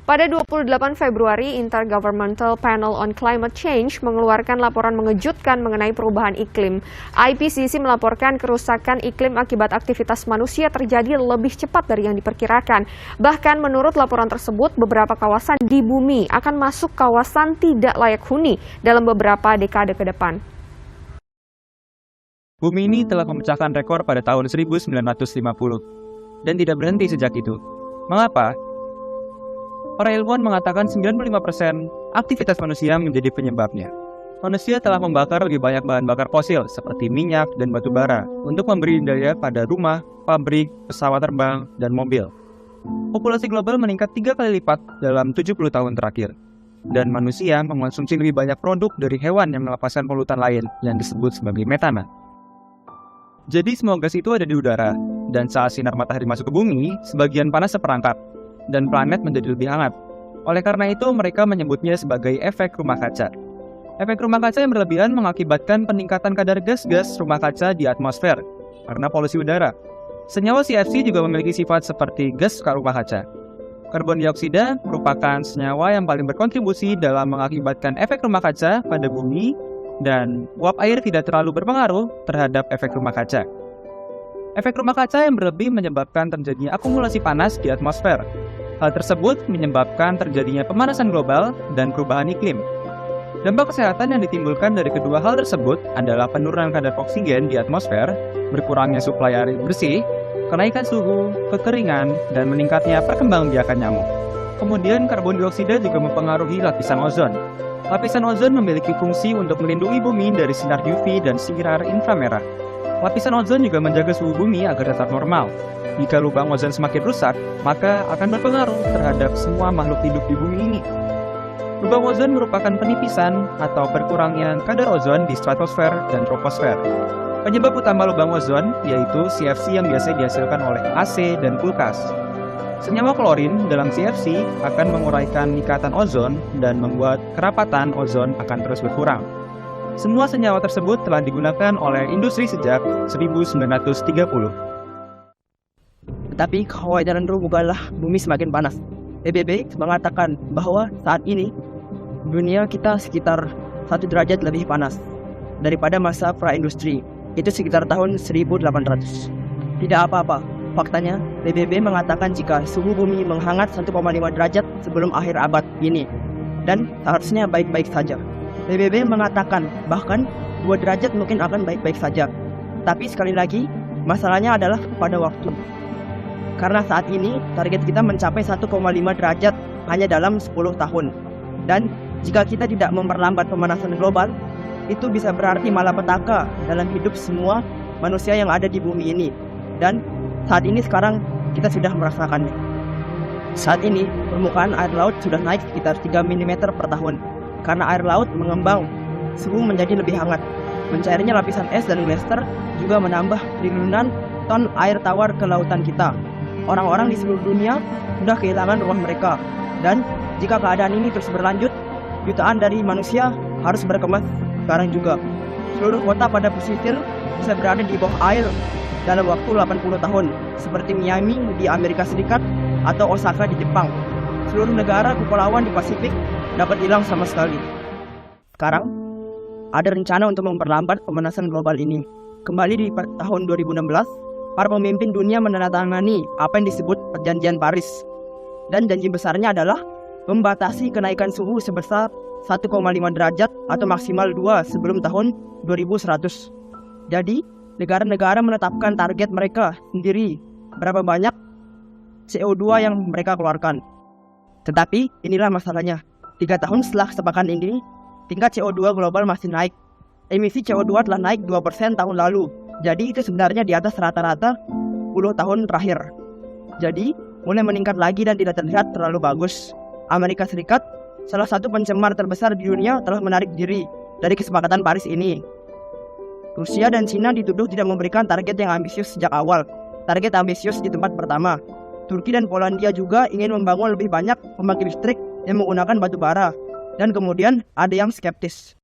Pada 28 Februari, Intergovernmental Panel on Climate Change mengeluarkan laporan mengejutkan mengenai perubahan iklim. IPCC melaporkan kerusakan iklim akibat aktivitas manusia terjadi lebih cepat dari yang diperkirakan. Bahkan menurut laporan tersebut, beberapa kawasan di bumi akan masuk kawasan tidak layak huni dalam beberapa dekade ke depan. Bumi ini telah memecahkan rekor pada tahun 1950 dan tidak berhenti sejak itu. Mengapa? Para ilmuwan mengatakan 95% aktivitas manusia menjadi penyebabnya. Manusia telah membakar lebih banyak bahan bakar fosil seperti minyak dan batu bara untuk memberi daya pada rumah, pabrik, pesawat terbang, dan mobil. Populasi global meningkat 3 kali lipat dalam 70 tahun terakhir. Dan manusia mengonsumsi lebih banyak produk dari hewan yang melepaskan polutan lain yang disebut sebagai metana. Jadi semua gas itu ada di udara, dan saat sinar matahari masuk ke bumi, sebagian panas seperangkat, dan planet menjadi lebih hangat. Oleh karena itu, mereka menyebutnya sebagai efek rumah kaca. Efek rumah kaca yang berlebihan mengakibatkan peningkatan kadar gas-gas rumah kaca di atmosfer karena polusi udara. Senyawa CFC juga memiliki sifat seperti gas rumah kaca. Karbon dioksida merupakan senyawa yang paling berkontribusi dalam mengakibatkan efek rumah kaca pada bumi, dan uap air tidak terlalu berpengaruh terhadap efek rumah kaca. Efek rumah kaca yang berlebih menyebabkan terjadinya akumulasi panas di atmosfer. Hal tersebut menyebabkan terjadinya pemanasan global dan perubahan iklim. Dampak kesehatan yang ditimbulkan dari kedua hal tersebut adalah penurunan kadar oksigen di atmosfer, berkurangnya suplai air bersih, kenaikan suhu, kekeringan, dan meningkatnya perkembangbiakan nyamuk. Kemudian karbon dioksida juga mempengaruhi lapisan ozon. Lapisan ozon memiliki fungsi untuk melindungi bumi dari sinar UV dan sinar inframerah. Lapisan ozon juga menjaga suhu bumi agar tetap normal. Jika lubang ozon semakin rusak, maka akan berpengaruh terhadap semua makhluk hidup di bumi ini. Lubang ozon merupakan penipisan atau berkurangnya kadar ozon di stratosfer dan troposfer. Penyebab utama lubang ozon yaitu CFC yang biasa dihasilkan oleh AC dan kulkas. Senyawa klorin dalam CFC akan menguraikan ikatan ozon dan membuat kerapatan ozon akan terus berkurang. Semua senyawa tersebut telah digunakan oleh industri sejak 1930. Tetapi kekhawatiran bukanlah bumi semakin panas. PBB mengatakan bahwa saat ini dunia kita sekitar 1 derajat lebih panas daripada masa pra-industri, itu sekitar tahun 1800. Tidak apa-apa, faktanya PBB mengatakan jika suhu bumi menghangat 1,5 derajat sebelum akhir abad ini, dan seharusnya baik-baik saja. PBB mengatakan bahkan 2 derajat mungkin akan baik-baik saja. Tapi sekali lagi, masalahnya adalah pada waktu. Karena saat ini target kita mencapai 1,5 derajat hanya dalam 10 tahun. Dan jika kita tidak memperlambat pemanasan global, itu bisa berarti malapetaka dalam hidup semua manusia yang ada di bumi ini. Dan saat ini sekarang kita sudah merasakannya. Saat ini permukaan air laut sudah naik sekitar 3 mm per tahun. Karena air laut mengembang, suhu menjadi lebih hangat. Mencairnya lapisan es dan glacier juga menambah triliunan ton air tawar ke lautan kita. Orang-orang di seluruh dunia sudah kehilangan rumah mereka. Dan jika keadaan ini terus berlanjut, jutaan dari manusia harus berkemas sekarang juga. Seluruh kota pada pesisir bisa berada di bawah air dalam waktu 80 tahun, seperti Miami di Amerika Serikat atau Osaka di Jepang. Seluruh negara kepulauan di Pasifik dapat hilang sama sekali. Sekarang, ada rencana untuk memperlambat pemanasan global ini. Kembali di tahun 2016, para pemimpin dunia menandatangani apa yang disebut Perjanjian Paris. Dan janji besarnya adalah membatasi kenaikan suhu sebesar 1,5 derajat atau maksimal 2 sebelum tahun 2100. Jadi, negara-negara menetapkan target mereka sendiri berapa banyak CO2 yang mereka keluarkan. Tetapi inilah masalahnya. 3 tahun setelah kesepakatan ini, tingkat CO2 global masih naik. Emisi CO2 telah naik 2% tahun lalu. Jadi itu sebenarnya di atas rata-rata 10 tahun terakhir. Jadi mulai meningkat lagi dan tidak terlihat terlalu bagus. Amerika Serikat, salah satu pencemar terbesar di dunia, telah menarik diri dari kesepakatan Paris ini. Rusia dan Cina dituduh tidak memberikan target yang ambisius sejak awal. Target ambisius di tempat pertama. Turki dan Polandia juga ingin membangun lebih banyak pembangkit listrik yang menggunakan batu bara. Dan kemudian ada yang skeptis.